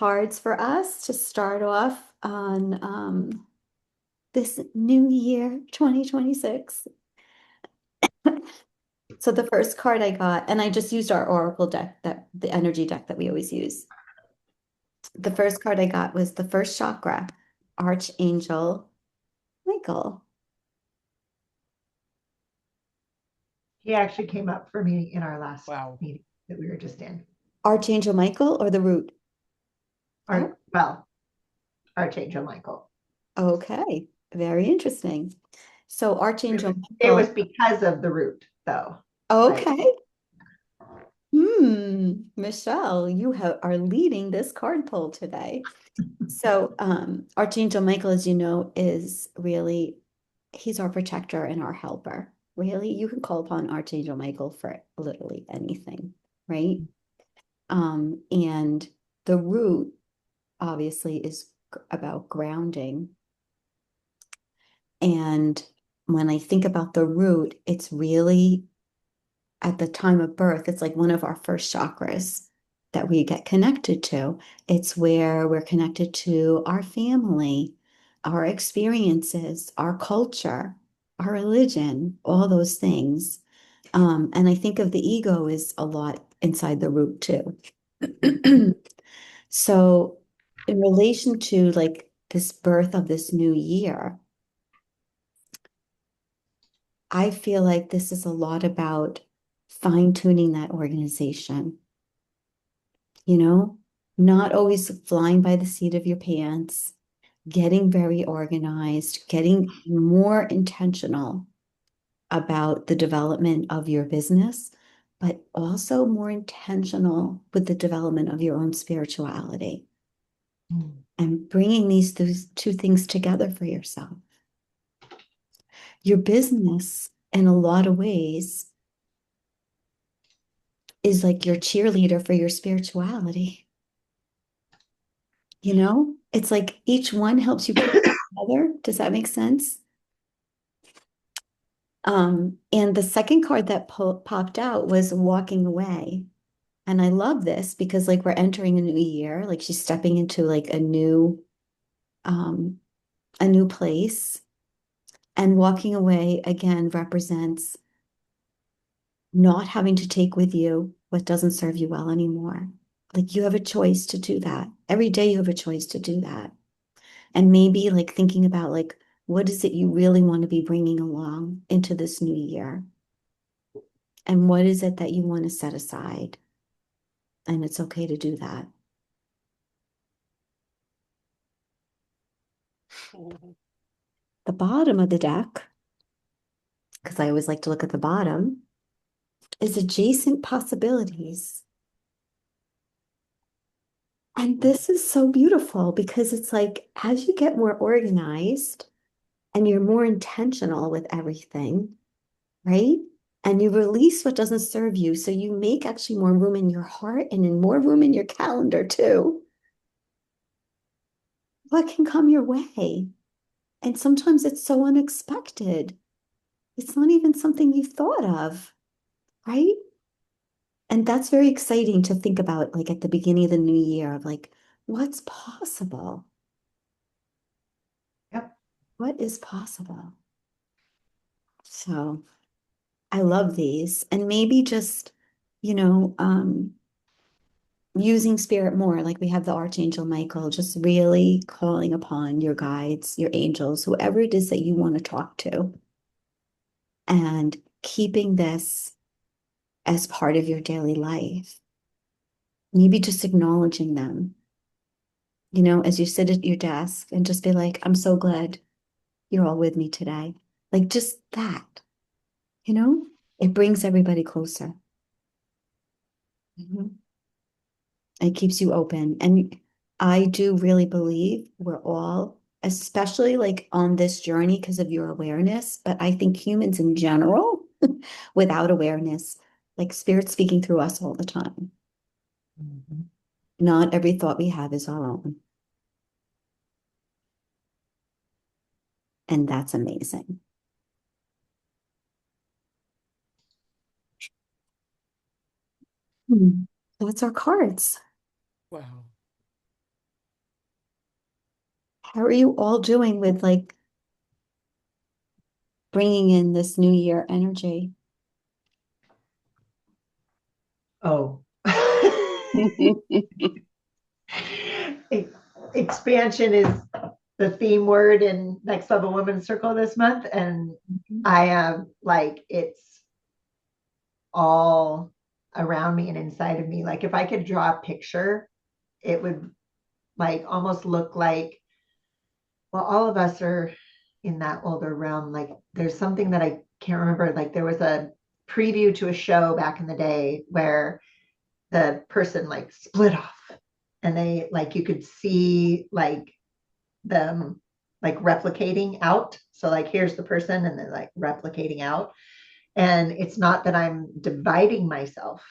cards for us to start off on this new year, 2026. So the first card I got, and I just used our Oracle deck, that the energy deck that we always use. The first card I got was the first chakra, Archangel Michael. He actually came up for me in our last Wow. meeting that we were just in. Archangel Michael or the root? Oh, Well, Archangel Michael. okay. Very interesting. So Archangel It was Michael, because of the root, though. Like, okay. Michelle, are leading this card pull today. So, Archangel Michael, as you know, is really, he's our protector and our helper. Really, you can call upon Archangel Michael for literally anything, right? And the root obviously is about grounding. And when I think about the root, it's really at the time of birth, it's like one of our first chakras that we get connected to. It's where we're connected to our family, our experiences, our culture, our religion, all those things. And I think of the ego is a lot inside the root too. So, in relation to like this birth of this new year, I feel like this is a lot about fine-tuning that organization, you know, not always flying by the seat of your pants, getting very organized, getting more intentional about the development of your business, but also more intentional with the development of your own spirituality and bringing those two things together for yourself. Your business, in a lot of ways, is like your cheerleader for your spirituality. You know, it's like each one helps you put together. Does that make sense? And the second card that popped out was walking away. And I love this because like we're entering a new year, like she's stepping into like um a new place. And walking away again represents not having to take with you what doesn't serve you well anymore. Like you have a choice to do that. Every day you have a choice to do that. And maybe like thinking about like what is it you really want to be bringing along into this new year? And what is it that you want to set aside? And it's okay to do that. The bottom of the deck, because I always like to look at the bottom, is adjacent possibilities. And this is so beautiful because it's like as you get more organized and you're more intentional with everything, right? And you release what doesn't serve you. So you make actually more room in your heart and in more room in your calendar too. What can come your way? And sometimes it's so unexpected. It's not even something you thought of, right? And that's very exciting to think about, like at the beginning of the new year, of like, what's possible? yep. What is possible? So I love these. And maybe just, you know, using spirit more, like we have the Archangel Michael, just really calling upon your guides, your angels, whoever it is that you want to talk to, and keeping this as part of your daily life. Maybe just acknowledging them, as you sit at your desk and just be like, I'm so glad you're all with me today. Like just that, you know, it brings everybody closer. Mhm. It keeps you open. And I do really believe we're all, especially like on this journey because of your awareness, but I think humans in general, without awareness, like spirit speaking through us all the time. Mhm. Not every thought we have is our own. And that's amazing. Hmm. That's our cards. Wow. How are you all doing with like bringing in this new year energy? Oh. E- Expansion is the theme word in Next Level Women's Circle this month. And I am like, it's all around me and inside of me. Like, if I could draw a picture, it would like almost look like, well, all of us are in that older realm. Like, there's something that I can't remember. Like, there was a preview to a show back in the day where the person like split off and they like you could see like them like replicating out. So like here's the person and then like replicating out. And it's not that I'm dividing myself,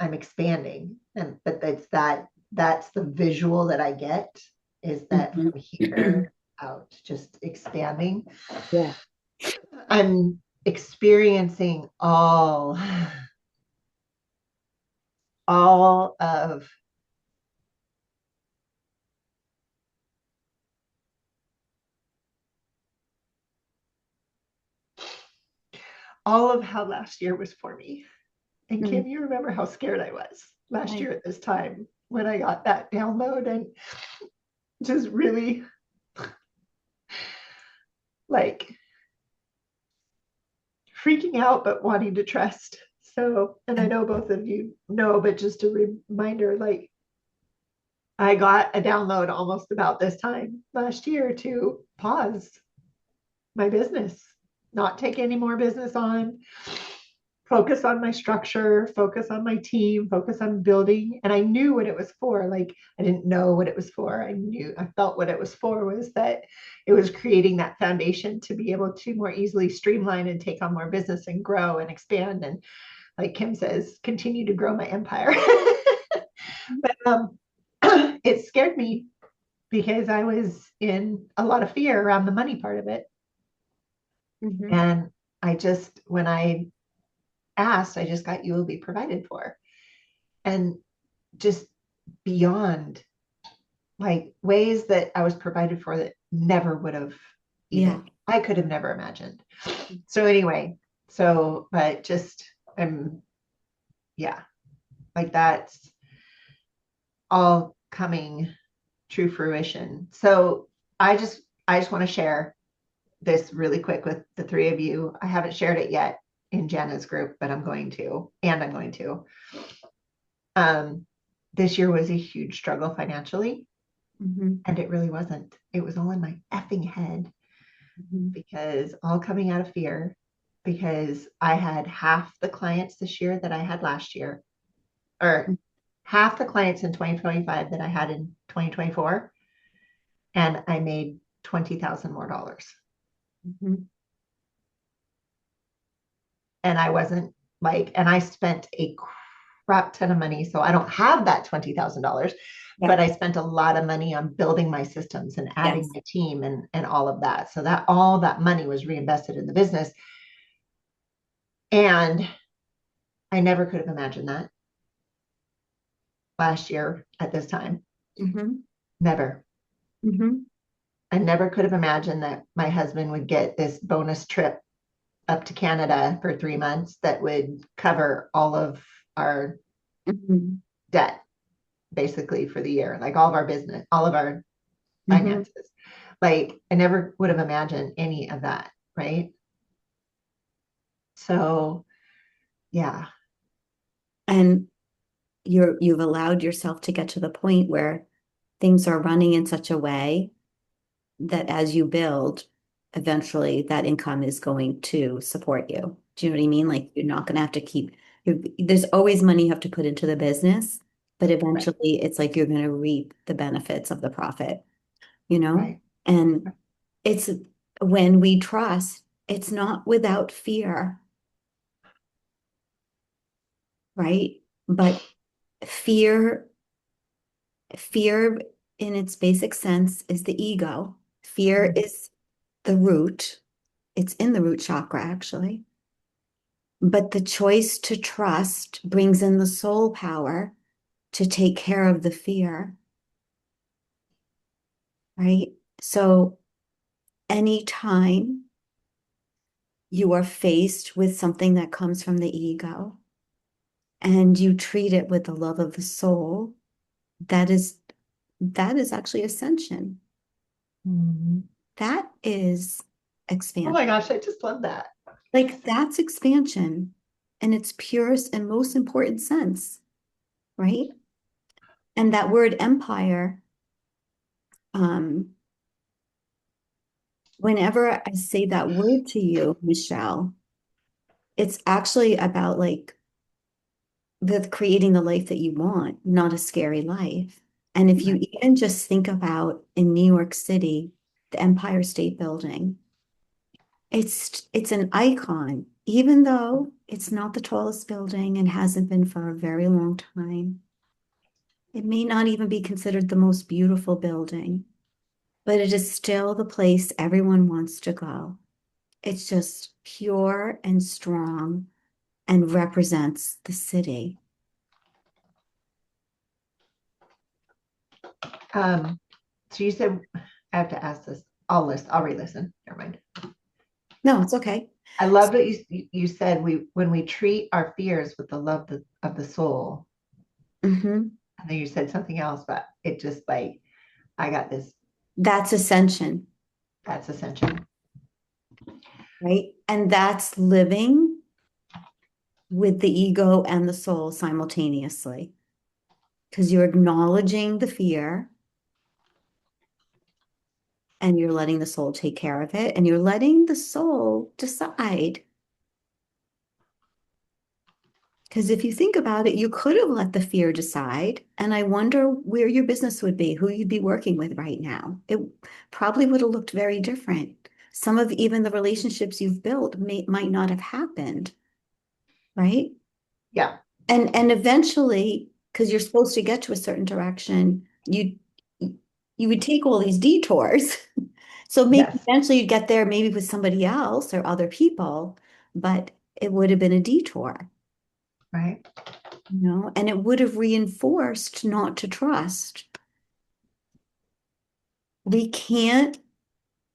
I'm expanding. And but that's the visual that I get, is that Mhm. from here out, just expanding. Yeah. I'm experiencing all of how last year was for me. And Mm, Kim, you remember how scared I was last I, year at this time when I got that download, and just really like freaking out, but wanting to trust. So, and I know both of you know, but just a reminder, like I got a download almost about this time last year to pause my business, not take any more business on, focus on my structure, focus on my team, focus on building. And I knew what it was for. Like, I didn't know what it was for. I felt what it was for was that it was creating that foundation to be able to more easily streamline and take on more business and grow and expand. And like Kim says, continue to grow my empire. But it scared me because I was in a lot of fear around the money part of it. mhm. And when I asked, I just got, you will be provided for. And just beyond, like ways that I was provided for that never would have Yeah. even, I could have never imagined. So anyway, but just, I'm, yeah, like that's all coming true fruition. So I just want to share this really quick with the three of you. I haven't shared it yet in Jenna's group, but I'm going to, and I'm going to. Um, this year was a huge struggle financially, Mhm. and it really wasn't. It was all in my effing head, Mhm. because all coming out of fear, because I had half the clients this year that I had last year, or half the clients in 2025 that I had in 2024, and I made 20,000 more dollars. Mhm. And I wasn't like, and I spent a crap ton of money. So I don't have that $20,000, Yeah. but I spent a lot of money on building my systems and adding Yes. my team and all of that. So that all that money was reinvested in the business. And I never could have imagined that last year at this time. Mhm. Never. Mhm. I never could have imagined that my husband would get this bonus trip up to Canada for 3 months that would cover all of our Mhm. debt basically for the year, like all of our business, all of our Mhm. finances. Like I never would have imagined any of that, right? So yeah, And you've allowed yourself to get to the point where things are running in such a way that as you build, eventually that income is going to support you. Do you know what I mean? Like you're not going to have to there's always money you have to put into the business, but right, eventually it's like you're going to reap the benefits of the profit, you know? right, And it's when we trust, it's not without fear, right? But fear, fear in its basic sense is the ego. Fear is the root. It's in the root chakra, actually. But the choice to trust brings in the soul power to take care of the fear, right? So anytime you are faced with something that comes from the ego and you treat it with the love of the soul, that is that is actually ascension. Mhm. That is Oh my expansion. gosh, I just love that. Like that's expansion in its purest and most important sense, right? And that word empire, um, whenever I say that word to you, Michelle, it's actually about like the creating the life that you want, not a scary life. And if you Right. even just think about in New York City, the Empire State Building, it's an icon, even though it's not the tallest building and hasn't been for a very long time. It may not even be considered the most beautiful building, but it is still the place everyone wants to go. It's just pure and strong and represents the city. Um, so you said I have to ask this. I'll re-listen. Never mind. No, it's okay. I love that you said we when we treat our fears with the love of the soul, Mhm. and then you said something else, but it just like I got this. That's ascension, That's essential. right? And that's living with the ego and the soul simultaneously because you're acknowledging the fear and you're letting the soul take care of it and you're letting the soul decide. Because if you think about it, you could have let the fear decide. And I wonder where your business would be, who you'd be working with right now. It probably would have looked very different. Some of even the relationships you've built might not have happened, right? Yeah. And eventually, because you're supposed to get to a certain direction, you would take all these detours. So maybe Yes. eventually you'd get there maybe with somebody else or other people, but it would have been a detour, Right. and it would have reinforced not to trust. We can't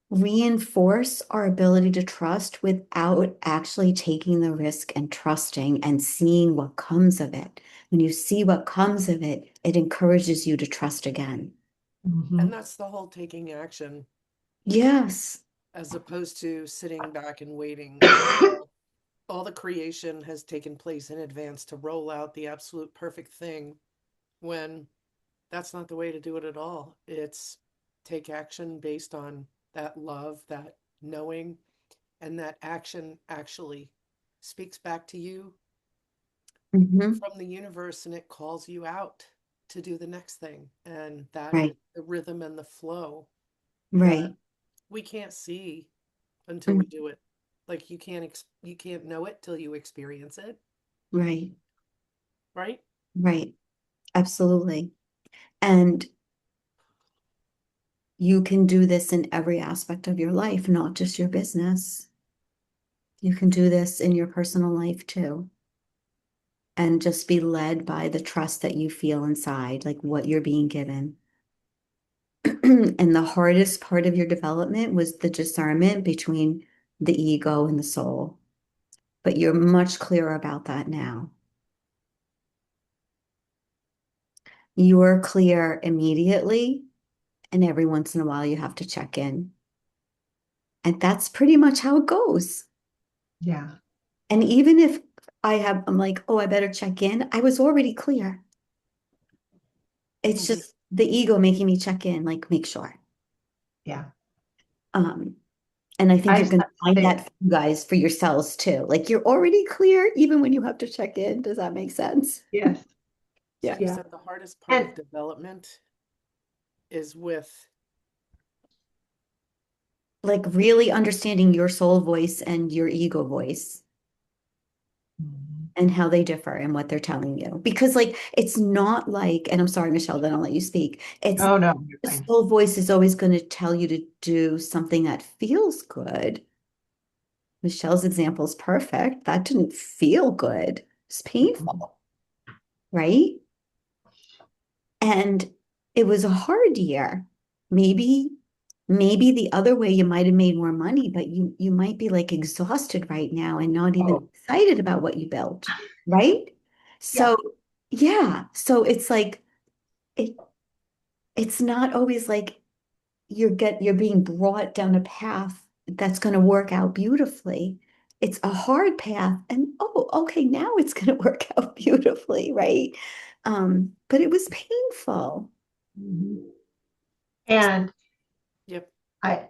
reinforce our ability to trust without actually taking the risk and trusting and seeing what comes of it. When you see what comes of it, it encourages you to trust again. Mhm. And that's the whole taking action Yes. as opposed to sitting back and waiting until all the creation has taken place in advance to roll out the absolute perfect thing when that's not the way to do it at all. It's take action based on that love, that knowing, and that action actually speaks back to you Hmm. from the universe and it calls you out to do the next thing. And that is Right. the rhythm and the flow that Right. we can't see until Mm. we do it. Like you can't know it till you experience it, Right. right? Right. Absolutely. And you can do this in every aspect of your life, not just your business. You can do this in your personal life too. And just be led by the trust that you feel inside, like what you're being given. And the hardest part of your development was the discernment between the ego and the soul. But you're much clearer about that now. You're clear immediately, and every once in a while you have to check in. And that's pretty much how it goes. Yeah. And even if I'm like, oh, I better check in, I was already clear. It's Mhm. just the ego making me check in, like make sure. Yeah. Um, and I think I you're just going to have to find say, that for you guys for yourselves too. Like you're already clear, even when you have to check in. Does that make sense? yes. So Yeah. you Yeah. said the hardest part And of development is with Like really understanding your soul voice and your ego voice Mhm. and how they differ and what they're telling you. Because like it's not like, and I'm sorry, Michelle, then I'll let you speak. It's Oh no, you're the fine. soul voice is always going to tell you to do something that feels good. Michelle's example is perfect. That didn't feel good. It's Mhm. painful, right? And it was a hard year. Maybe maybe the other way you might have made more money, but you might be like exhausted right now and not even Oh, excited about what you built, right? yeah. So yeah, so it's like it it's not always like you're being brought down a path that's going to work out beautifully. It's a hard path, and oh, okay, now it's going to work out beautifully, right? But it was painful. Mhm. And Yep. I,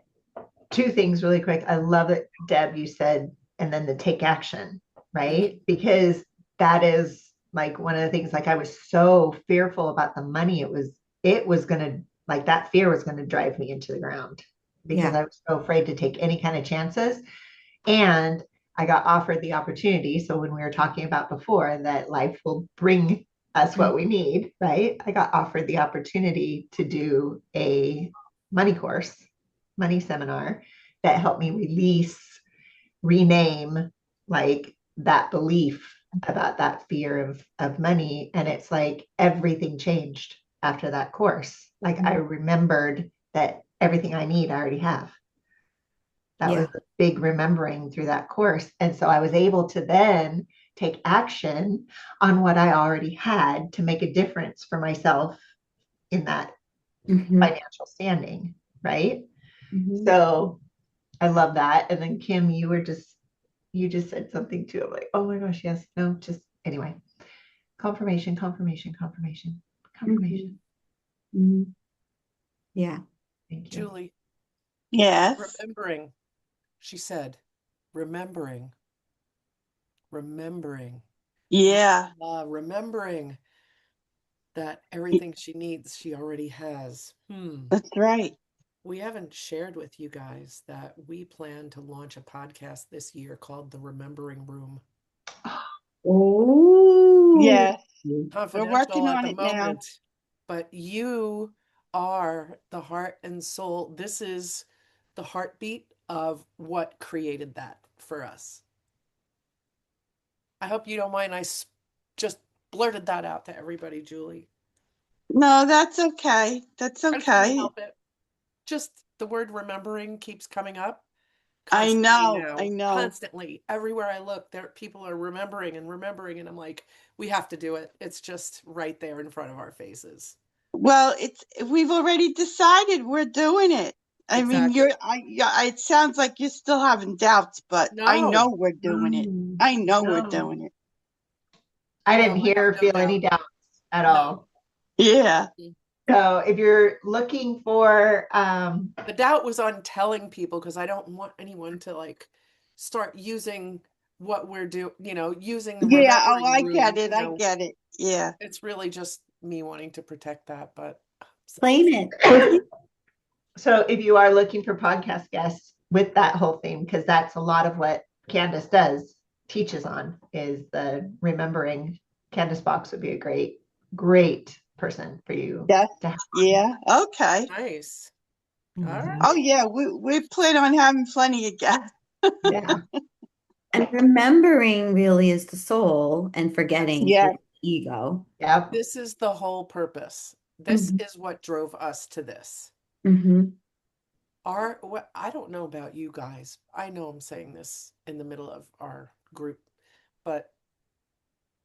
two things really quick. I love it, Deb, you said, and then the take action, right? Because that is like one of the things, like I was so fearful about the money. It was gonna, like that fear was gonna drive me into the ground because Yeah. I was so afraid to take any kind of chances. And I got offered the opportunity. So when we were talking about before that life will bring us what we need, right? I got offered the opportunity to do a money course, money seminar that helped me release, rename like that belief about that fear of money. And it's like everything changed after that course. Like I remembered that everything I need, I already have. That was Yeah. a big remembering through that course. And so I was able to then take action on what I already had to make a difference for myself in that Hmm. financial standing. Right. Hmm. So I love that. And then Kim, you just said something too. I'm like, oh my gosh, yes, no, just anyway. Confirmation, confirmation, confirmation, confirmation. Hmm. Hmm. Yeah. Thank you. Julie, Yes. remembering, she said, remembering, remembering, Yeah. remembering that y- everything she needs, she already has. That's right. We haven't shared with you guys that we plan to launch a podcast this year called The Remembering Room. Oh, Yes. We're working Confidential at on the it now. moment, but you are the heart and soul. This is the heartbeat of what created that for us. I hope you don't mind. Just blurted that out to everybody, Julie. No, that's okay. That's I couldn't okay. help it. Just the word remembering keeps coming up I constantly know. I now. know. Constantly. Everywhere I look, there people are remembering, and I'm like, we have to do it. It's just right there in front of our faces. Well, we've already decided we're doing it. I mean, Exactly. yeah, it sounds like you're still having doubts, but I know No, we're doing it. Mm, I know we're no, doing it. I no, didn't I hear have or no feel any doubt. doubts at No. all. Yeah. So if you're looking for The doubt was on telling people because I don't want anyone to like start using what we're doing, using the Yeah. Oh, remembering I get room, it. I get it. Yeah. it's really just me wanting to protect that, but so claim it. Claim so if you are looking for podcast guests with that whole theme, because that's a lot of what Candace does, teaches on, is the remembering. Candace Box would be a great, great person for you That's to have. yeah. Okay. nice. All Mhm. Oh right. yeah. We plan on having plenty of guests. Yeah. And remembering really is the soul, and forgetting is Yes. really the ego. Yep. This is the whole purpose. This Hmm. is what drove us to this. Hmm. What I don't know about you guys. I know I'm saying this in the middle of our group, but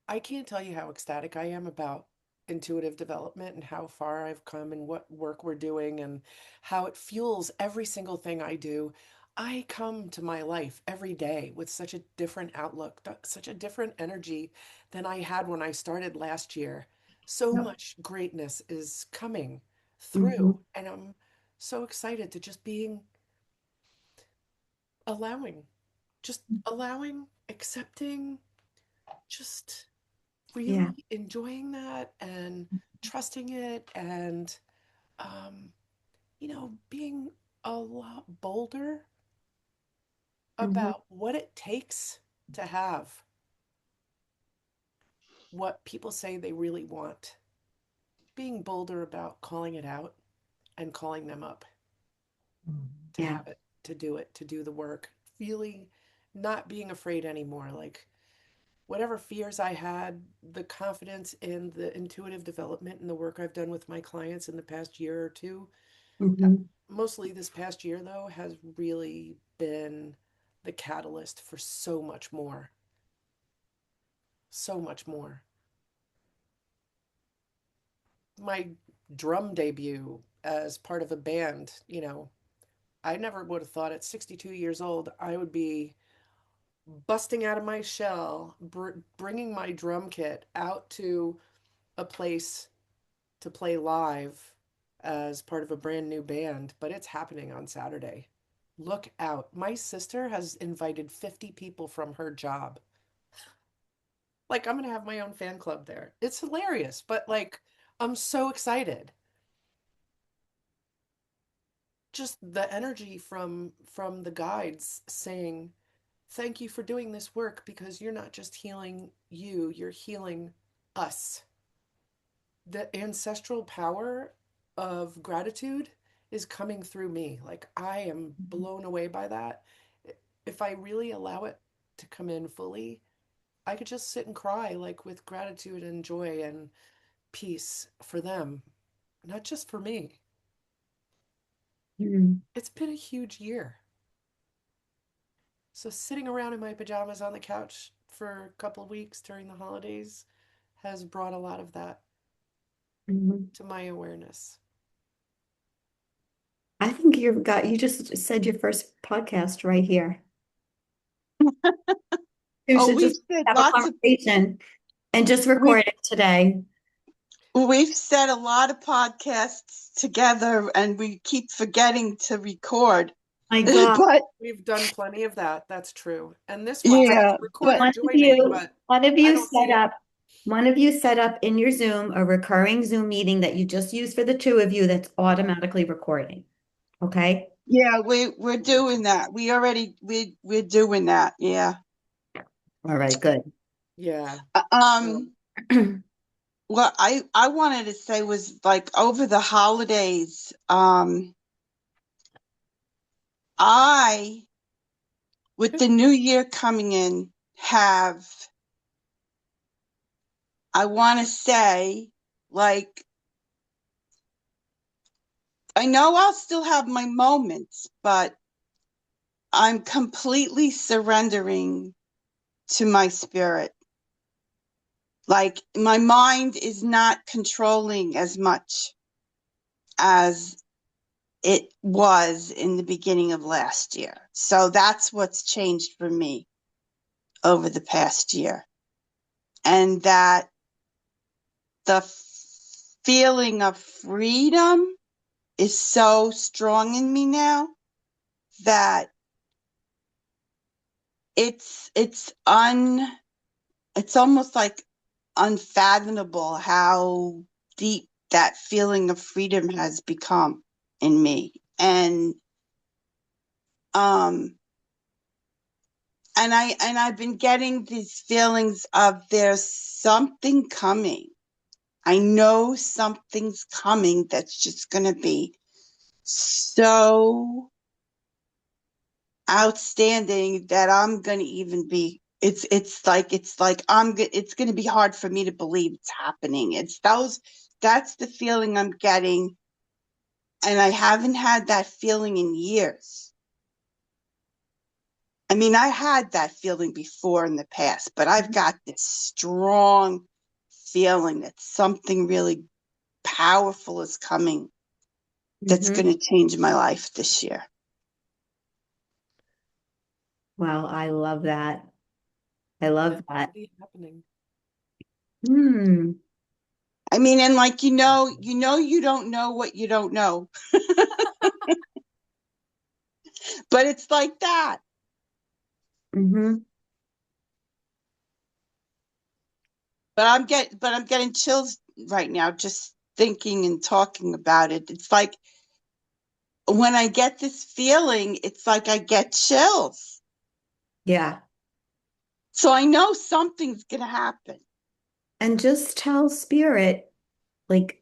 I can't tell you how ecstatic I am about intuitive development and how far I've come and what work we're doing and how it fuels every single thing I do. I come to my life every day with such a different outlook, such a different energy than I had when I started last year. So Yep. much greatness is coming Hmm. through, and I'm so excited to just being allowing, just allowing, accepting, just Yeah. really enjoying that and trusting it and um being a lot bolder Hmm. about what it takes to have what people say they really want, being bolder about calling it out and calling them up to Yeah. have it, to do it, to do the work, feeling, not being afraid anymore, like whatever fears I had, the confidence in the intuitive development and the work I've done with my clients in the past year or two, Hmm. mostly this past year, though, has really been the catalyst for so much more. So much more. My drum debut as part of a band, I never would have thought at 62 years old I would be busting out of my shell, bringing my drum kit out to a place to play live as part of a brand new band, but it's happening on Saturday. Look out. My sister has invited 50 people from her job. Like, I'm going to have my own fan club there. It's hilarious, but like, I'm so excited. Just the energy from the guides saying, "Thank you for doing this work because you're not just healing you, you're healing us." The ancestral power of gratitude is coming through me. Like, I am blown away by that. If I really allow it to come in fully, I could just sit and cry, like with gratitude and joy and peace for them, not just for me. Mm. It's been a huge year. So, sitting around in my pajamas on the couch for a couple of weeks during the holidays has brought a lot of that Mhm. to my awareness. I think you just said your first podcast right here. You Oh, should we've just said have a lots of conversation and just we've record it today. we've said a lot of podcasts together, and we keep forgetting to record. My God. But We've done plenty of that. That's true. And this one, yeah, we but recorded joining, but One of I you don't see set it. up, one of you set up in your Zoom a recurring Zoom meeting that you just use for the two of you that's automatically recording. Okay? yeah, we're doing that. We're doing that. Yeah. All right, good. Yeah. Um, what I wanted to say was, like, over the holidays, I, with the new year coming in, I want to say, like, I know I'll still have my moments, but I'm completely surrendering to my spirit. Like, my mind is not controlling as much as it was in the beginning of last year. So that's what's changed for me over the past year. And that the feeling of freedom is so strong in me now that it's almost like unfathomable how deep that feeling of freedom has become in me. Um I've been getting these feelings of there's something coming. I know something's coming that's just going to be so outstanding that I'm going to even be it's going to be hard for me to believe it's happening. That's the feeling I'm getting, and I haven't had that feeling in years. I mean, I had that feeling before in the past, but I've got this strong feeling that something really powerful is coming that's Mhm. going to change my life this year. Wow, I love that. I love It's that. already happening. Hmm. I mean, and like, you don't know what you don't know, but it's like that. Mm-hmm. But I'm getting chills right now just thinking and talking about it. It's like when I get this feeling, it's like I get chills. Yeah. So I know something's going to happen. And just tell spirit, like,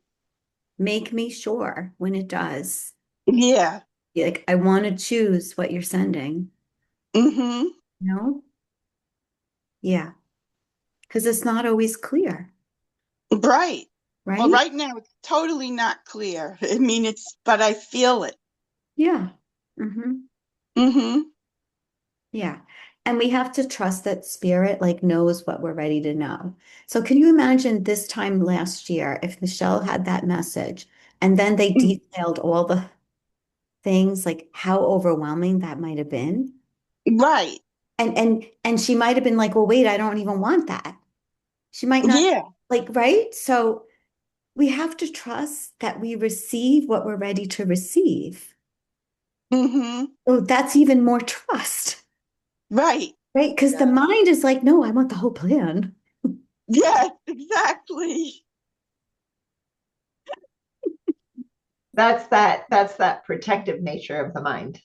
make me sure when it does. Yeah. Like, I want to choose what you're sending. Mm-hmm. No? Yeah. Because it's not always clear, Right. Well, right? right now it's totally not clear. I mean, but I feel it. Yeah. Mm-hmm. Mm-hmm. Yeah. And we have to trust that spirit like knows what we're ready to know. So can you imagine this time last year if Michelle had that message and then they detailed all the things, like how overwhelming that might have been? Right. And she might have been like, well, wait, I don't even want that. She might not Yeah. like, right? So we have to trust that we receive what we're ready to receive. Mm-hmm. Oh, that's even more trust, Right. right? Because the Yeah. mind is like, no, I want the whole plan. Yes, exactly. That's that protective nature of the mind,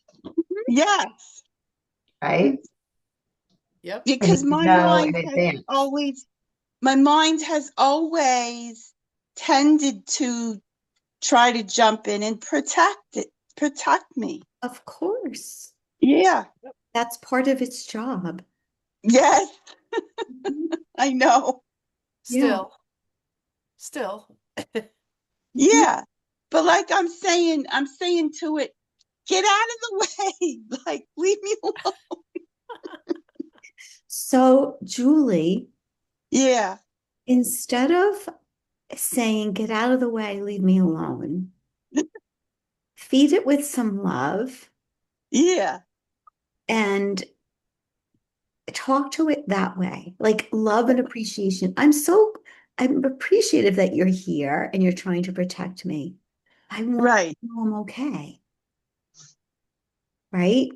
Yes. right? Yep. I need Because to know in advance. my mind has always tended to try to jump in and protect me. Of course. Yeah. That's part of its job. Yes, Mhm. I know. Yeah. Still. Mhm. Yeah. But like I'm saying to it, get out of the way. Like, leave me alone. So, Julie, Yeah. instead of saying, get out of the way, leave me alone, feed it with some love Yeah. and talk to it that way, like love and appreciation. I'm appreciative that you're here and you're trying to protect me. I want Right. to know I'm okay, right?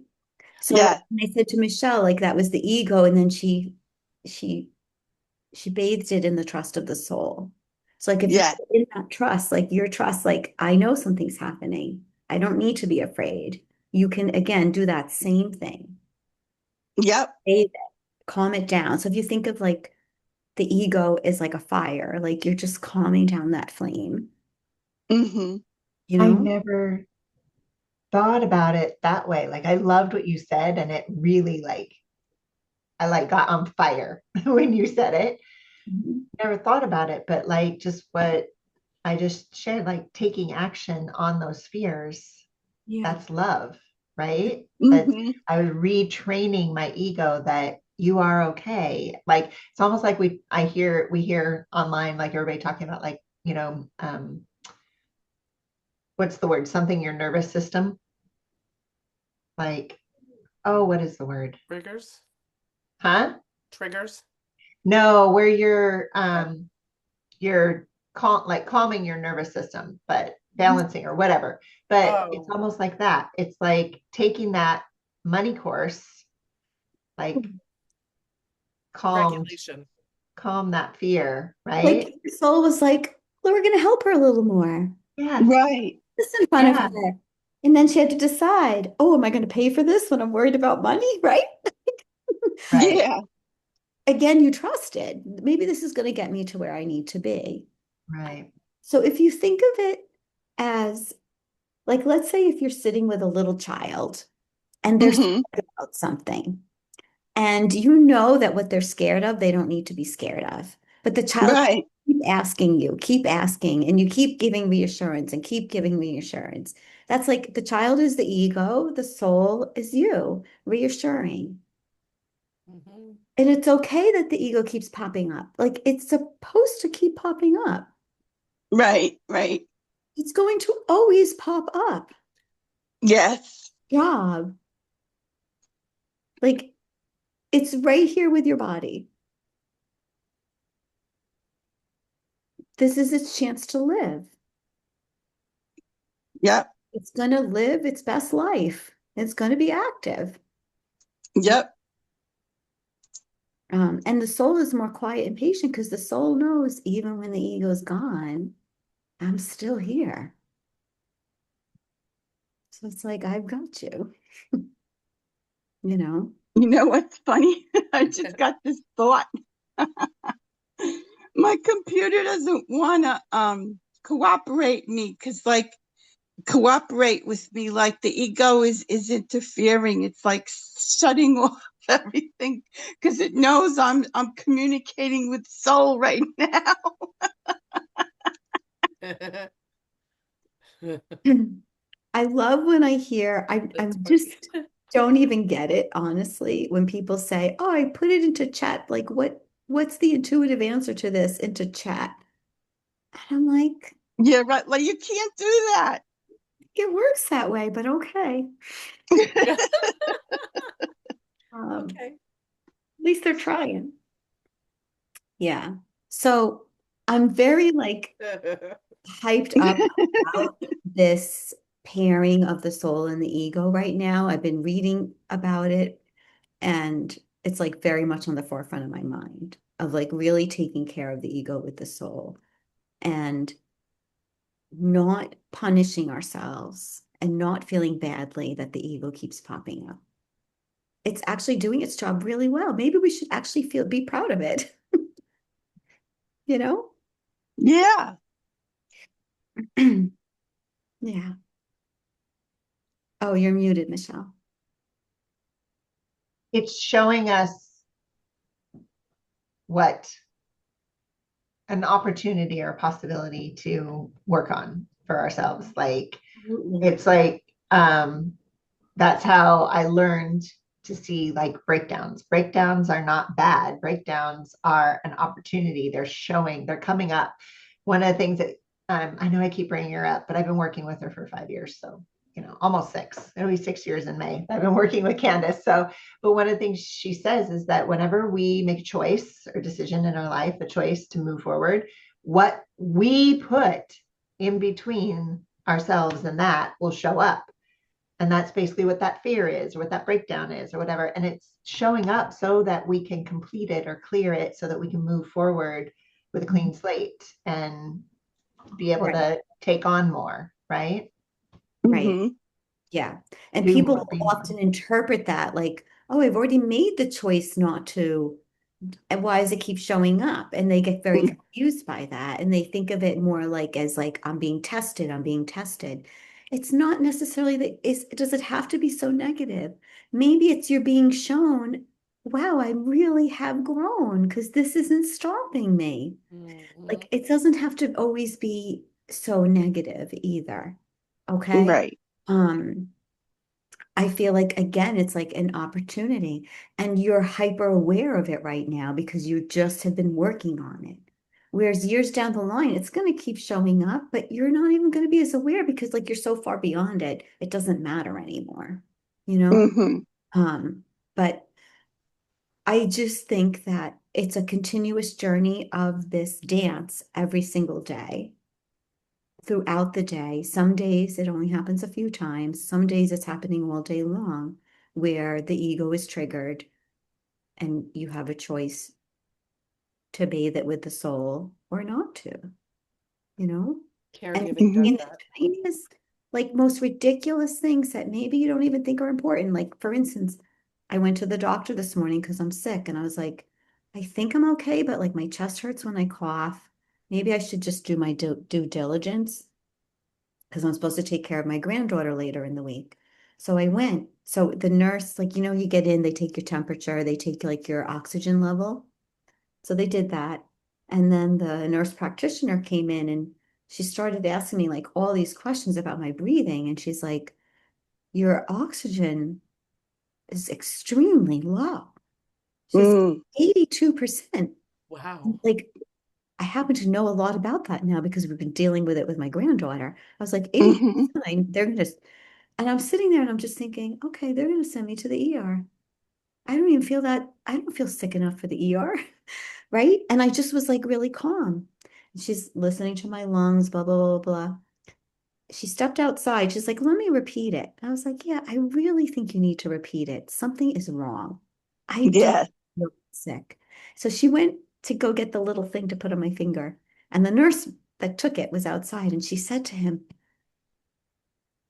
So Yeah. I said to Michelle, like that was the ego, and then she she bathed it in the trust of the soul. So like if you're Yeah. in that trust, like your trust, like I know something's happening. I don't need to be afraid. You can again do that same thing. Yep. Bathe it, calm it down. So if you think of like the ego is like a fire, like you're just calming down that flame, Mm-hmm. you I know? never thought about it that way. Like I loved what you said, and it really I like got on fire when you said it. Mhm. Never thought about it, but like just what I just shared, like taking action on those fears, Yeah. that's love, right? That's Mm-hmm. I was retraining my ego that you are okay. Like it's almost like we hear online like everybody talking about like, what's the word? Something your nervous system. Like, oh, what is the word? Triggers. Huh? Triggers. No, where Oh. you're calming your nervous system, but balancing or whatever. But it's Oh. almost like that. It's like taking that money course, like calm, Regulation. calm that fear, Like right? your soul was like, well, we're gonna help her a little more. Yes. Right. Just in front of Yeah. her. And then she had to decide, oh, am I going to pay for this when I'm worried about money? Right? Right. Yeah. Again, you trusted. Maybe this is going to get me to where I need to be. Right. So if you think of it as, like, let's say if you're sitting with a little child and they're Mm-hmm. scared about something, and you know that what they're scared of, they don't need to be scared of. But the child Right. keep asking, and you keep giving reassurance and keep giving reassurance. That's like the child is the ego, the soul is you, reassuring. Hmm. And it's okay that the ego keeps popping up. Like it's supposed to keep popping up. Right. Right. It's going to always pop up. Yes. Job. Like it's right here with your body. This is its chance to live. Yep. It's going to live its best life. It's going to be active. Yep. And the soul is more quiet and patient because the soul knows even when the ego is gone, I'm still here. So it's like, I've got you, you know? You know what's funny? I just got this thought. My computer doesn't want to cooperate me because like cooperate with me like the ego is interfering. It's like shutting off everything because it knows I'm communicating with soul right now. I love when I hear, I That's just funny. don't even get it, honestly, when people say, "Oh, I put it into chat." Like, what's the intuitive answer to this into chat? And I'm like, Yeah, right. Like you can't do that. it works that way, but okay. Yeah. At Okay. least they're trying. Yeah. So I'm very like hyped up about this pairing of the soul and the ego right now. I've been reading about it, and it's like very much on the forefront of my mind of like really taking care of the ego with the soul and not punishing ourselves and not feeling badly that the ego keeps popping up. It's actually doing its job really well. Maybe we should actually be proud of it, you know? Yeah. Yeah. Oh, you're muted, Michelle. It's showing us what an opportunity or possibility to work on for ourselves. Like Absolutely. it's like that's how I learned to see like breakdowns. Breakdowns are not bad. Breakdowns are an opportunity. They're showing, they're coming up. One of the things that I know I keep bringing her up, but I've been working with her for 5 years. So, almost six. It'll be 6 years in May. I've been working with Candace. So, but one of the things she says is that whenever we make a choice or decision in our life, a choice to move forward, what we put in between ourselves and that will show up. And that's basically what that fear is, or what that breakdown is, or whatever. And it's showing up so that we can complete it or clear it so that we can move forward with a clean slate and be able Right. to take on more, right? Right. Hmm. Yeah. And Do more, people be more. often interpret that like, oh, I've already made the choice not to. And why does it keep showing up? And they get very confused by that. And they think of it more like as like, I'm being tested, I'm being tested. It's not necessarily that does it have to be so negative? Maybe it's you're being shown, wow, I really have grown because this isn't stopping me. Mhm. Like it doesn't have to always be so negative either. Okay. Right. Um, I feel like again, it's like an opportunity, and you're hyper aware of it right now because you just have been working on it. Whereas years down the line, it's going to keep showing up, but you're not even going to be as aware because like you're so far beyond it, it doesn't matter anymore, you know? Hmm. Um, but I just think that it's a continuous journey of this dance every single day throughout the day. Some days it only happens a few times. Some days it's happening all day long, where the ego is triggered and you have a choice to bathe it with the soul or not to, you know? And Caregiving in does Hmm. the that. tiniest, like most ridiculous things that maybe you don't even think are important. Like, for instance, I went to the doctor this morning because I'm sick and I was like, I think I'm okay, but like my chest hurts when I cough. Maybe I should just do my due diligence because I'm supposed to take care of my granddaughter later in the week. So I went. So the nurse, like, you get in, they take your temperature, they take like your oxygen level. So they did that. And then the nurse practitioner came in and she started asking me like all these questions about my breathing. And she's like, your oxygen is extremely low. She's Mm. 82%. Wow. Like, I happen to know a lot about that now because we've been dealing with it with my granddaughter. I was like, Hmm. 82%, they're gonna, and I'm sitting there and I'm just thinking, okay, they're gonna send me to the ER. I don't even feel that, I don't feel sick enough for the ER, right? And I just was like really calm. And she's listening to my lungs, blah, blah, blah, blah. She stepped outside. She's like, let me repeat it. I was like, yeah, I really think you need to repeat it. Something is wrong. I do Yeah. feel sick. So she went to go get the little thing to put on my finger. And the nurse that took it was outside and she said to him,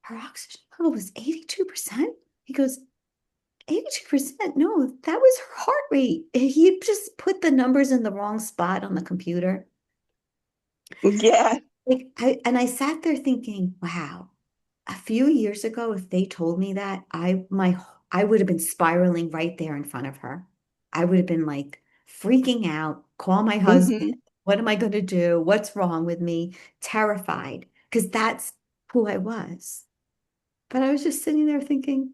her oxygen level was 82%. He goes, 82%? No, that was her heart rate. He just put the numbers in the wrong spot on the computer. Yeah. Like I sat there thinking, wow, a few years ago, if they told me that, I would have been spiraling right there in front of her. I would have been like freaking out, call my husband. Hmm. What am I going to do? What's wrong with me? Terrified, because that's who I was. But I was just sitting there thinking,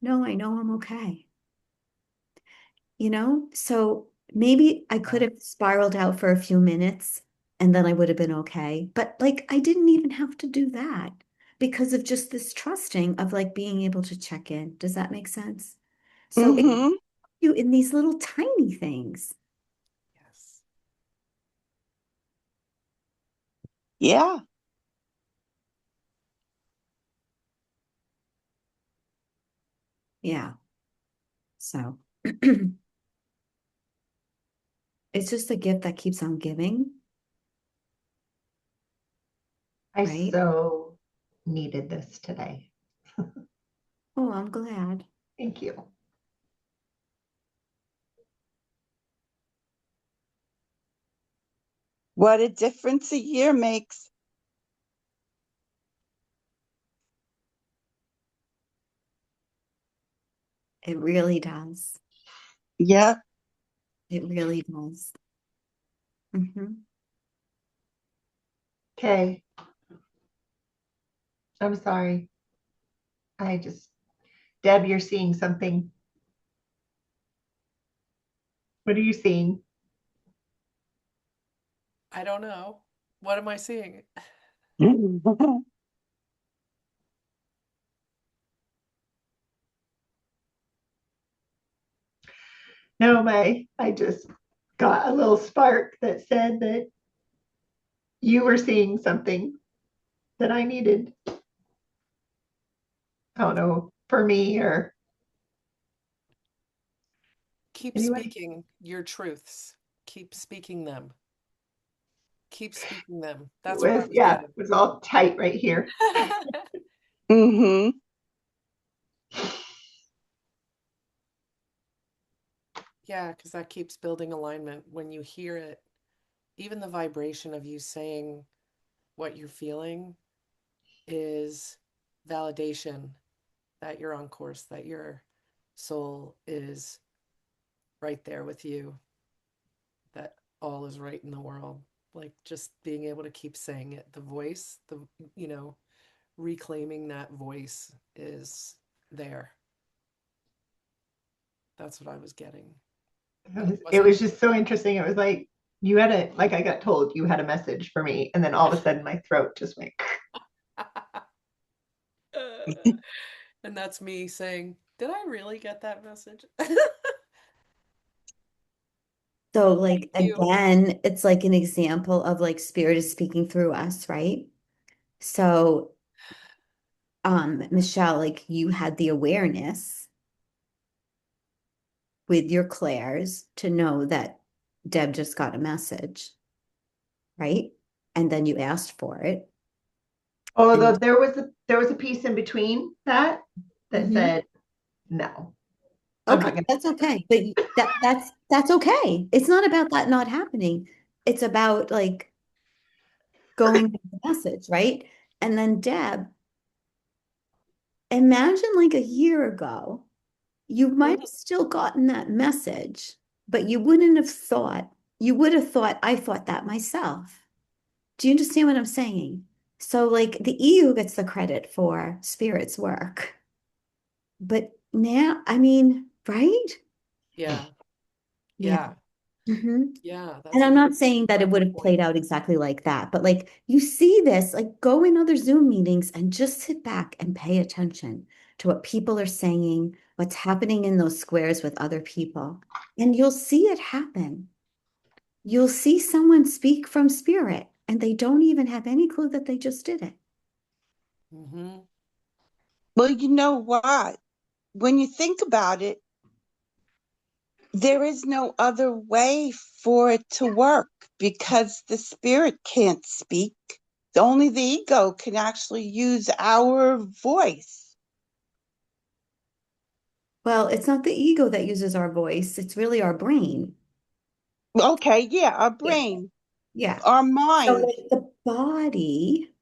no, I know I'm okay. So maybe I could Yeah. have spiraled out for a few minutes and then I would have been okay. But like, I didn't even have to do that because of just this trusting of like being able to check in. Does that make sense? So it's Mm-hmm. you in these little tiny things. Yes. Yeah. Yeah. So it's just a gift that keeps on giving, I right? so needed this today. Oh, I'm glad. Thank you. What a difference a year makes. It really does. Yeah. It really does. Hmm. Okay. I'm sorry. Deb, you're seeing something. What are you seeing? I don't know. What am I seeing? No, I just got a little spark that said that you were seeing something that I needed. I don't know, for me or Keep anyone. speaking your truths. Keep speaking them. Keep speaking them. It That's what I was, was yeah, it getting. was all tight right here. Mm-hmm. Yeah, because that keeps building alignment. When you hear it, even the vibration of you saying what you're feeling is validation that you're on course, that your soul is right there with you, that all is right in the world. Like just being able to keep saying it, the voice, you know, reclaiming that voice is there. That's what I was getting. But it It wasn't. was just so interesting. It was like you had like I got told you had a message for me, and then all of a sudden my throat just went. And that's me saying, did I really get that message? So like Thank you. again, it's like an example of like spirit is speaking through us, right? So Michelle, like you had the awareness with your clairs to know that Deb just got a message, right? And then you asked for it. Although And there was a piece in between that Mhm. said no. I'm Okay, not gonna. that's okay. But that's okay. It's not about that not happening. It's about like going with the message, right? And then Deb, imagine like a year ago, you might have still gotten that message, but you would have thought, I thought that myself. Do you understand what I'm saying? So, like, the ego gets the credit for spirit's work. But now, I mean, right? Yeah, Yeah. yeah, Hmm. yeah. And That's I'm an not saying that it would incredible have point. played out exactly like that, but like you see this, like go in other Zoom meetings and just sit back and pay attention to what people are saying, what's happening in those squares with other people, and you'll see it happen. You'll see someone speak from spirit and they don't even have any clue that they just did it. Hmm. Well, you know what? When you think about it, there is no other way for it to work because the spirit can't speak. Only the ego can actually use our voice. Well, it's not the ego that uses our voice, it's really our brain. Okay, yeah, our Yeah. brain, Yeah. our So mind. like the body,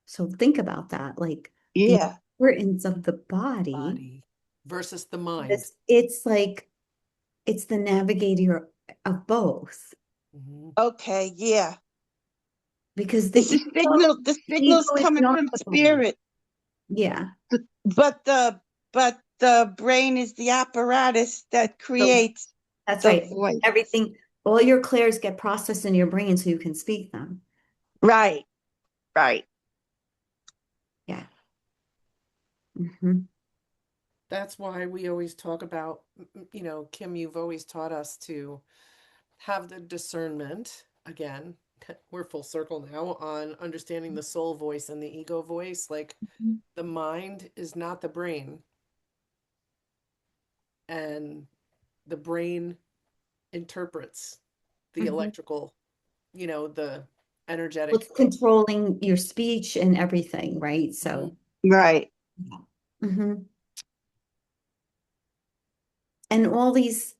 so think about that, like the Yeah. importance of the body. Body versus the mind. It's like it's the navigator of both Hmm. Okay, yeah. because It's the the signals ego is coming not from the body. spirit. Yeah. But the brain is the apparatus that So creates that's the right. voice. Everything, all your clairs get processed in your brain so you can speak them. Right, right. Yeah. Hmm. That's why we always talk about, Kim, you've always taught us to have the discernment. Again, we're full circle now on understanding the soul voice and the ego voice. Like the mind is not the brain, and the brain interprets the Hmm. electrical, the energetic. It's controlling your speech and everything, right? Mhm. So, Right. yeah. Hmm. And all these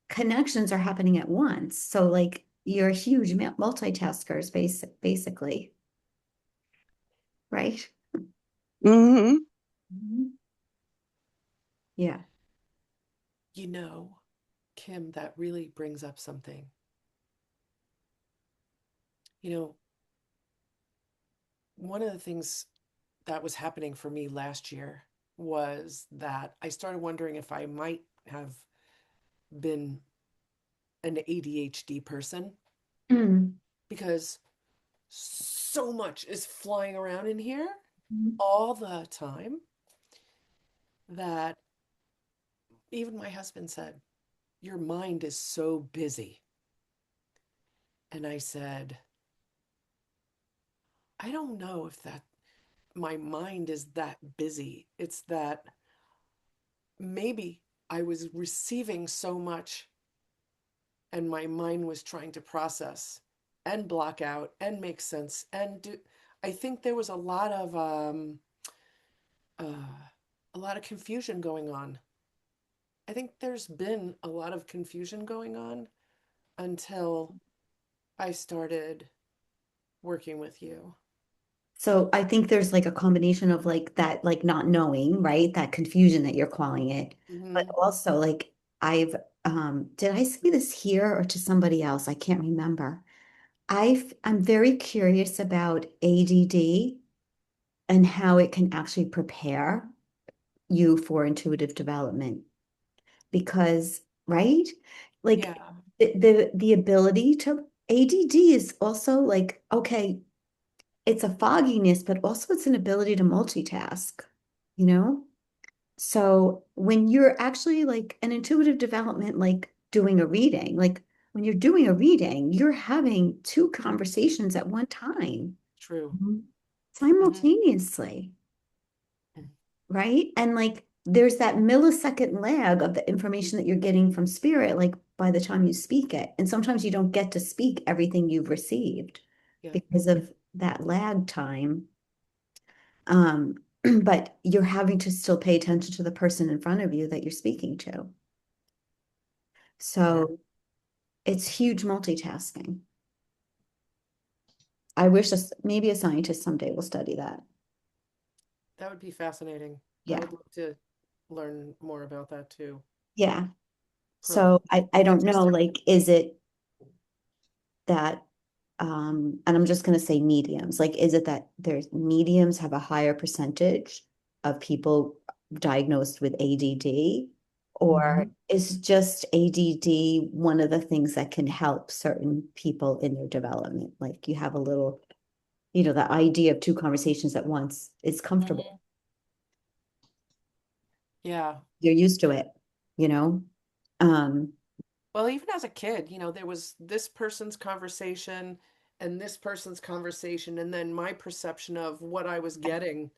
connections are happening at once. So, like, you're huge multitaskers, basically, right? Mm-hmm. Mhm. Yeah. Kim, that really brings up something. You know, one of the things that was happening for me last year was that I started wondering if I might have been an ADHD person Mm. because so much is flying around in here Mhm. all the time that even my husband said, "Your mind is so busy." And I said, "I don't know if that my mind is that busy. It's that maybe I was receiving so much and my mind was trying to process and block out and make sense and do. I think there was uh, a lot of confusion going on. I think there's been a lot of confusion going on until I started working with you. So I think there's like a combination of like that, like not knowing, right? That confusion that you're calling it. But Hmm. also like I've did I say this here or to somebody else? I can't remember. I'm very curious about ADD and how it can actually prepare you for intuitive development. Because, right? Like Yeah, the ability to ADD is also like, okay, it's a fogginess, but also it's an ability to multitask, you know? So when you're actually like an intuitive development, like doing a reading, like when you're doing a reading, you're having two conversations at one time. true. Mhm. Hmm. Simultaneously, right? And like there's that millisecond lag of the information that you're getting from spirit, like by the time you speak it. And sometimes you don't get to speak everything you've received Yeah, because of that lag time. Um, but you're having to still pay attention to the person in front of you that you're speaking to. yeah, So it's huge multitasking. I wish maybe a scientist someday will study that. that would be fascinating. I Yeah. would love to learn more about that too. Yeah. Huh. So I don't know, Interesting. like, is it that, and I'm just going to say mediums, like, is it that there's mediums have a higher percentage of people diagnosed with ADD? Or is just ADD one of the things that can help certain people in their development? Like you have a little, the idea of two conversations at once is comfortable. Mhm. Yeah. You're used to it, you know? Um, Well, even as a kid, there was this person's conversation and this person's conversation, and then my perception of what I was getting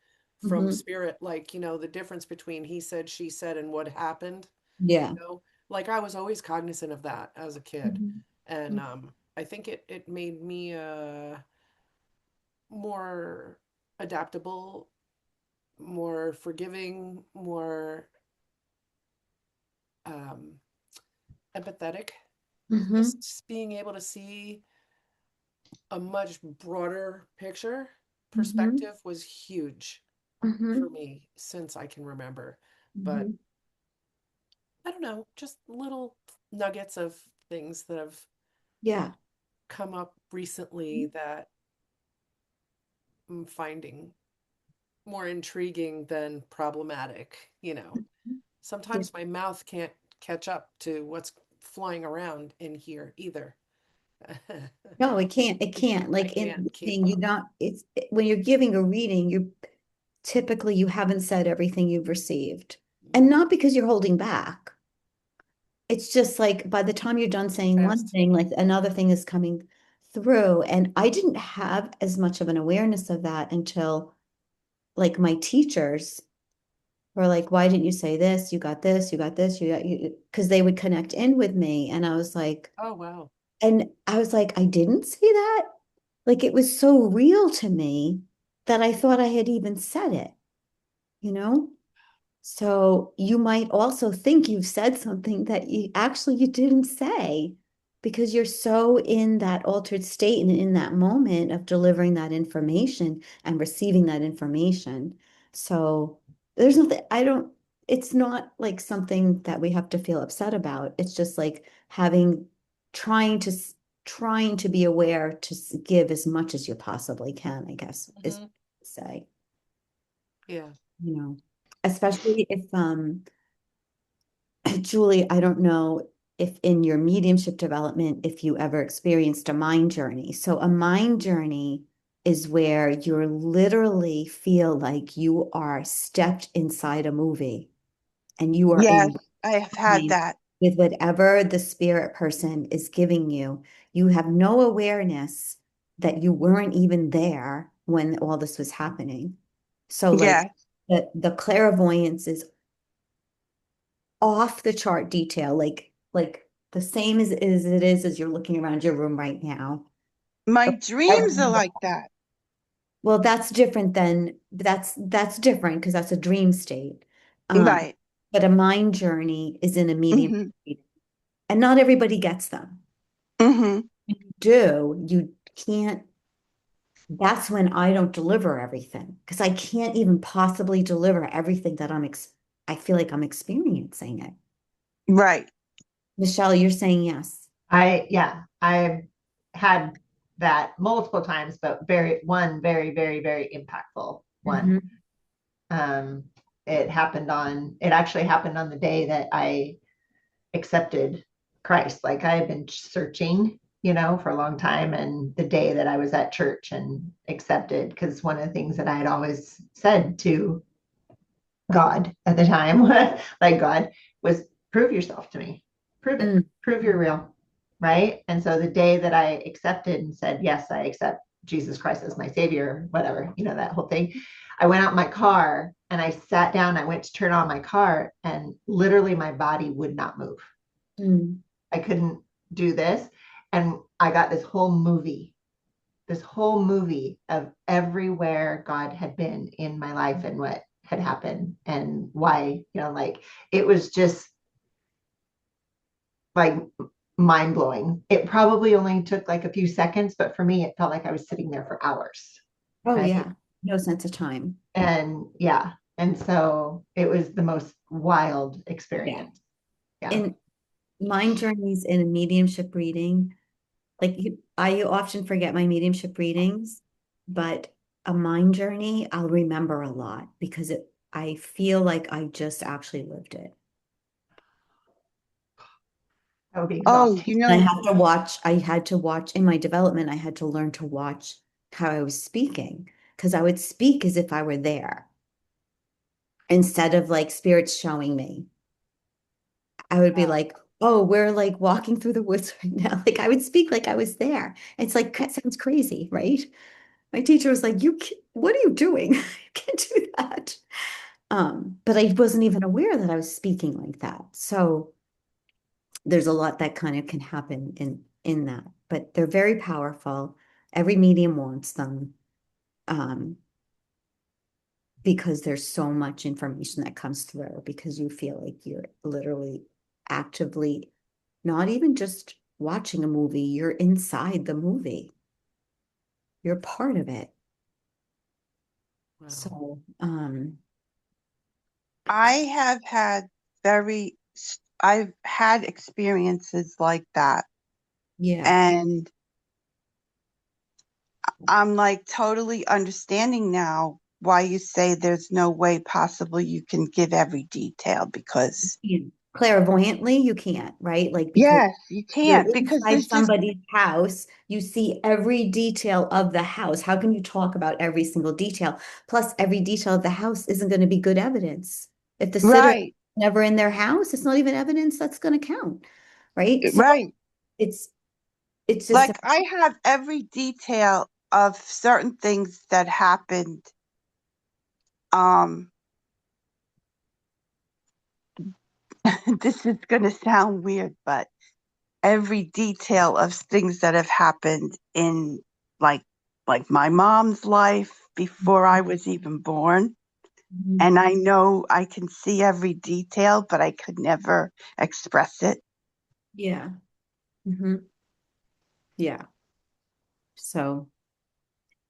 from mhm. spirit, like, the difference between he said, she said, and what happened, Yeah. like I was always cognizant of that as a kid. Mhm. And I think it made me more adaptable, more forgiving, more um, empathetic. Mhm. Just being able to see a much broader picture Mhm. perspective was huge for Mhm. me since I can remember. But Mhm. I don't know, just little nuggets of things that have Yeah. come up recently that I'm finding more intriguing than problematic, you know. Yeah. Sometimes my mouth can't catch up to what's flying around in here either. No, it can't. It can't. Like in can't keep reading, you up. not. When you're giving a reading, you typically you haven't said everything you've received, and not because you're holding back. It's just like by the time you're done saying one Fast. thing, like another thing is coming through, and I didn't have as much of an awareness of that until like my teachers were like, "Why didn't you say this? You got this. You got this. You got you," because they would connect in with me, and I was like, Oh, wow. I didn't say that. Like it was so real to me that I thought I had even said it, you know? So you might also think you've said something that you didn't say because you're so in that altered state and in that moment of delivering that information and receiving that information. So there's nothing, it's not like something that we have to feel upset about. It's just like trying to, trying to be aware to give as much as you possibly can, I guess, is Mhm. to say, Yeah. you know, especially if, Julie, I don't know if in your mediumship development, if you ever experienced a mind journey. So a mind journey is where you literally feel like you are stepped inside a movie and you are Yes, in I have had time that. with whatever the spirit person is giving you. You have no awareness that you weren't even there when all this was happening. So like Yes, the clairvoyance is off the chart detail, like the same as it is as you're looking around your room right now. my dreams are like that. Well, that's different than that's different because that's a dream state. Um, Right. but a mind journey is in a medium Hmm. state, and not everybody gets them. Hmm. If you do, you can't. That's when I don't deliver everything because I can't even possibly deliver everything that I feel like I'm experiencing it. Right. Michelle, you're saying yes. Yeah, I've had that multiple times, but very, very, very impactful one. Mhm. Um, it actually happened on the day that I accepted Christ. Like I had been searching, for a long time. And the day that I was at church and accepted, because one of the things that I had always said to God at the time, like God, was prove yourself to me, prove it, Mm. prove you're real. Right. And so the day that I accepted and said, yes, I accept Jesus Christ as my savior, whatever, that whole thing, I went out in my car and I sat down. I went to turn on my car and literally my body would not move. Mm. I couldn't do this. And I got this whole movie of everywhere God had been in my life and what had happened and why, like it was just like mind blowing. It probably only took like a few seconds, but for me, it felt like I was sitting there for hours. Oh Right. yeah, no sense of time. And yeah. And so it was the most wild Yeah. experience. Yeah. In mind journeys in a mediumship reading, I often forget my mediumship readings, but a mind journey, I'll remember a lot because I feel like I just actually lived it. That would be Oh, exhausting. And I had to watch in my development, I had to learn to watch how I was speaking because I would speak as if I were there instead of like spirits showing me. I would be like, oh, we're like walking through the woods right now. Like I would speak like I was there. It's like, that sounds crazy, right? My teacher was like, what are you doing? You can't do that. But I wasn't even aware that I was speaking like that. So there's a lot that kind of can happen in that, but they're very powerful. Every medium wants them. Um, because there's so much information that comes through because you feel like you're literally actively not even just watching a movie, you're inside the movie. You're part of it. Wow. So, I have had I've had experiences like that. yeah. And I'm like totally understanding now why you say there's no way possible you can give every detail because Clairvoyantly, you can't, right? Like, because yes, you you're can't because inside there's just somebody's house, you see every detail of the house. How can you talk about every single detail? Plus, every detail of the house isn't going to be good evidence. If the sitter is right, never in their house, it's not even evidence that's going to count, right? So right. it's it's just Like I have every detail of certain things that happened. Um, this is going to sound weird, but every detail of things that have happened in like like my mom's life before I was even born. Mhm. And I know I can see every detail, but I could never express it. Yeah. Hmm. Yeah. So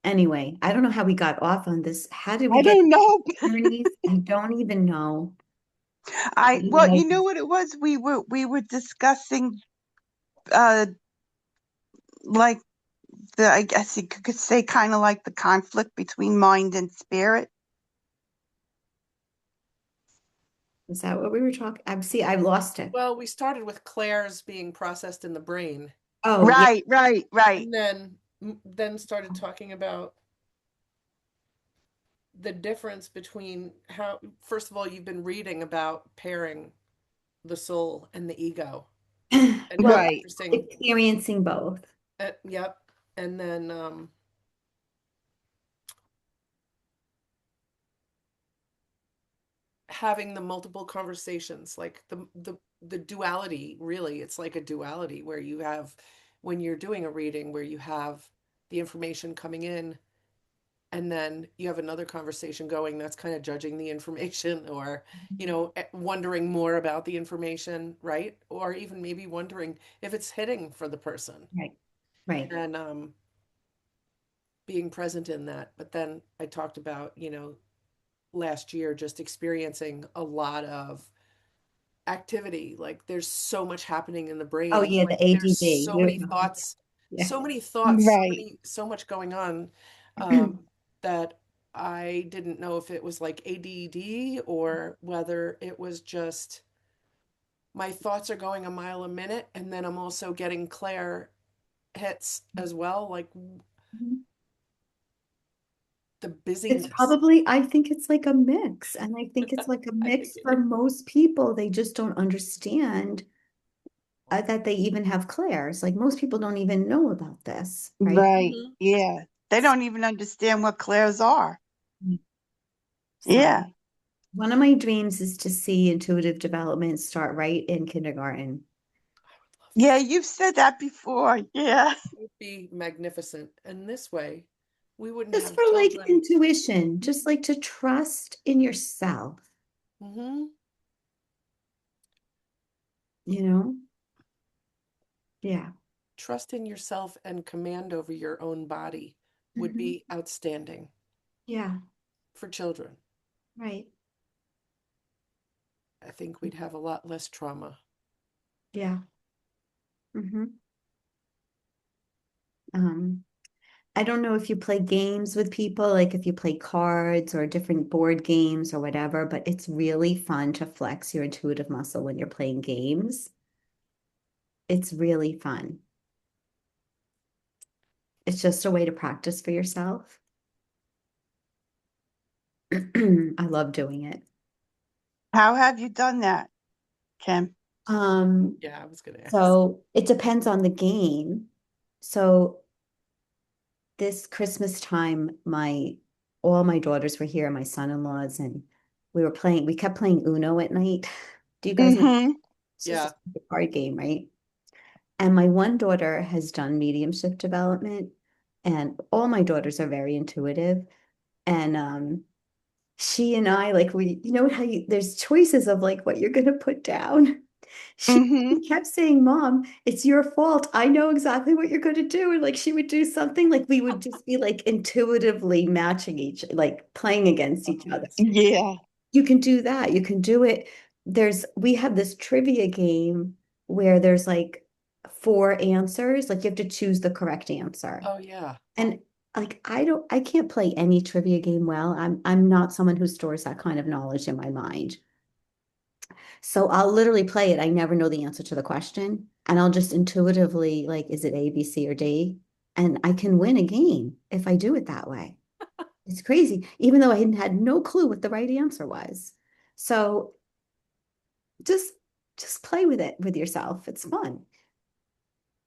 anyway, I don't know how we got off on this. How did we I get don't know. attorneys? I don't even know. I You well, know, you know what it was? We were discussing uh like the I guess you could say kind of like the conflict between mind and spirit. is that what we were talking? I've lost it. Well, we started with Claire's being processed in the brain, Oh, yeah. Right, right, right. and then started talking about the difference between how, first of all, you've been reading about pairing the soul and the ego, and how Well, Right. interesting. experiencing both. Yep. And then having the multiple conversations, like the duality, really, it's like a duality where you have, when you're doing a reading, where you have the information coming in, and then you have another conversation going that's kind of judging the information, or wondering more about the information, right? Or even maybe wondering if it's hitting for the person, Right. Right. and being present in that. But then I talked about, last year just experiencing a lot of activity. Like there's so much happening in the Oh, brain. yeah, the Like there's ADD. so many thoughts, Yeah. Right. so much going on, that I didn't know if it was like ADD or whether it was just my thoughts are going a mile a minute, and then I'm also getting Claire hits as well, like the It's busyness. probably, I think it's like a mix. And I think it's like a I think mix it for is. most people. They just don't understand that they even have clairs. Like most people don't even know about this, right? Right. Mhm. Yeah. They don't even understand what clairs are. So Yeah. one of my dreams is to see intuitive development start right in kindergarten. Yeah, you've said that before. Yeah. It would be magnificent. And this way, we wouldn't Just have for like children. intuition, just like to trust in yourself, Hmm. you know? Yeah. Trust in yourself and command over your own body would Mhm. be outstanding Yeah. for children. Right. I think we'd have a lot less trauma. Yeah. Hmm. Um, I don't know if you play games with people, like if you play cards or different board games or whatever, but it's really fun to flex your intuitive muscle when you're playing games. It's really fun. It's just a way to practice for yourself. I love doing it. How have you done that, Kim? Um, Yeah, I was going to ask. so it depends on the game. So this Christmas time, my all my daughters were here, my son-in-laws, and we kept playing Uno at night. Do you guys know? Mm-hmm. It's just Yeah. a card game, right? And my one daughter has done mediumship development, and all my daughters are very intuitive. And she and I, like we, you know how there's choices of like what you're gonna put down. She Mm-hmm. kept saying, Mom, it's your fault. I know exactly what you're going to do. And like she would do something like we would just be like intuitively matching like playing against each other. Yeah. You can do that. You can do it. We have this trivia game where there's like four answers, like you have to choose the correct answer. Oh, yeah. And like I can't play any trivia game well. I'm not someone who stores that kind of knowledge in my mind. So I'll literally play it. I never know the answer to the question. And I'll just intuitively, like, is it A, B, C, or D? And I can win a game if I do it that way. It's crazy, even though I had no clue what the right answer was. So just just play with it with yourself. It's fun.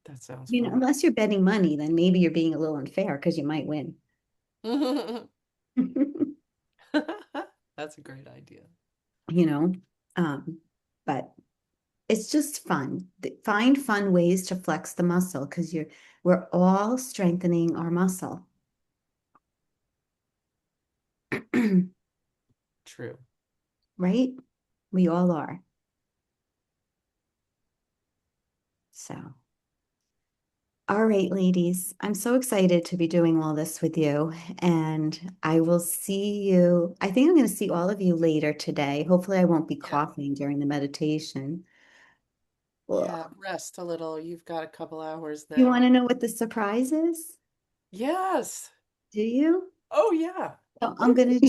That sounds You know, fun. unless you're betting money, then maybe you're being a little unfair because you might win. That's a great idea. You know, but it's just fun. Find fun ways to flex the muscle because we're all strengthening our muscle. True. Right? We all are. So, all right, ladies, I'm so excited to be doing all this with you. And I will see you. I think I'm going to see all of you later today. Hopefully, I won't be Yeah. coughing during the meditation. Yeah, Ugh. rest a little. You've got a couple hours You want now. to know what the surprise is? Yes. Do you? Oh, yeah. So I'm gonna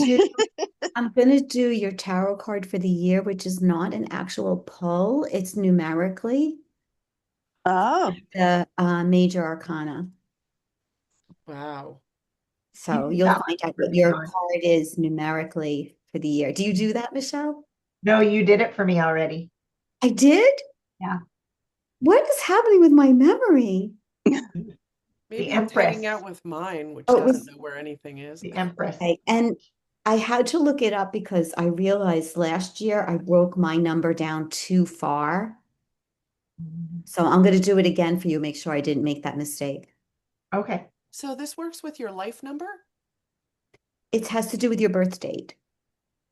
do your tarot card for the year, which is not an actual pull. It's numerically Oh, the major arcana. Wow. So You did you'll that find one out for what me, your Dawn. card is numerically for the year. Do you do that, Michelle? No, you did it for me already. I did? Yeah. What is happening with my memory? The Maybe it's Empress. hanging out with mine, which Oh, it doesn't was know where anything is. The Empress. okay. And I had to look it up because I realized last year I broke my number down too far. So I'm going to do it again for you, make sure I didn't make that mistake. Okay. So this works with your life number? It has to do with your birth date.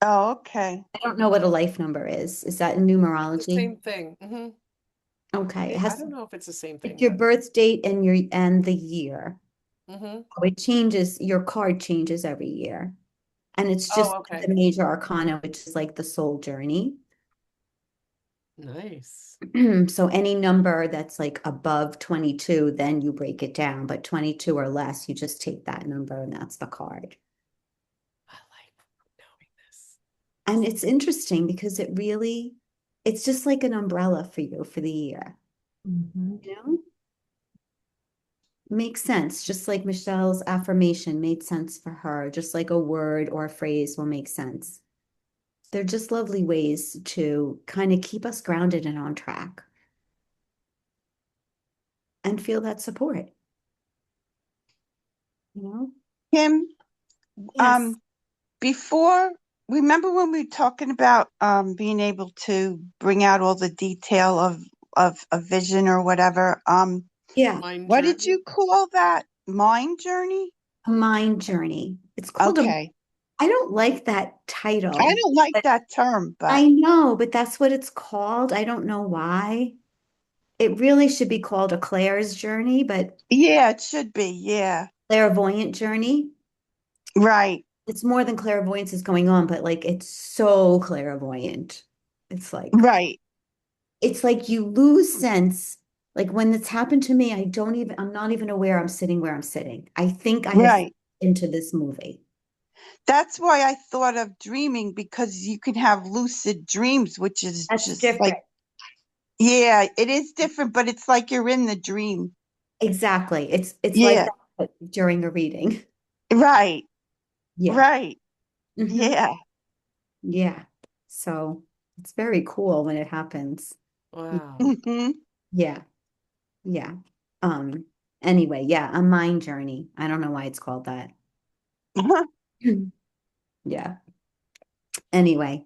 oh, okay. I don't know what a life number is. Is that in The numerology? same thing. Okay. It I has don't know if it's the same it's thing, your but birth date and the year. hmm So it changes, your card changes every year. And it's Oh, just okay. the major arcana, which is like the soul journey. Nice. So any number that's like above 22, then you break it down. But 22 or less, you just take that number and that's the card. I like knowing this. And it's interesting because it's just like an umbrella for you for the year. Mhm. You know? Makes sense. Just like Michelle's affirmation made sense for her, just like a word or a phrase will make sense. They're just lovely ways to kind of keep us grounded and on track and feel that support, you know? Kim, Yes. before, remember when we were talking about being able to bring out all the detail of a vision or whatever? Yeah. Mind What did journey. you call that? Mind journey? A mind journey. It's called Okay. I don't like that I title, don't like but that term, but I know, but that's what it's called. I don't know why. It really should be called a Claire's journey, but yeah, it should be. Yeah. clairvoyant journey. Right. It's more than clairvoyance is going on, but like it's so clairvoyant. It's like Right. it's like you lose sense. Like when it's happened to me, I'm not even aware I'm sitting where I'm sitting. I think I have Right. into this movie. That's why I thought of dreaming because you can have lucid dreams, which is That's just like, different. yeah, it is different, but it's like you're in the dream. Exactly. It's like Yeah. that but during a reading. Right. Yeah. Right. Mhm. Yeah. Yeah. So it's very cool when it happens. Wow. hmm Yeah. Yeah. Um, anyway, yeah, a mind journey. I don't know why it's called that. Yeah. Anyway.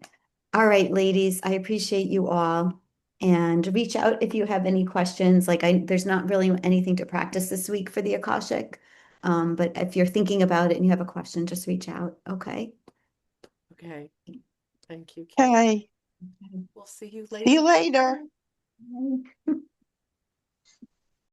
All right, ladies, I appreciate you all. And reach out if you have any questions. Like there's not really anything to practice this week for the Akashic. But if you're thinking about it and you have a question, just reach out. Okay. Okay. Thank you, Kim. Okay. We'll see you See later. you later. Okay.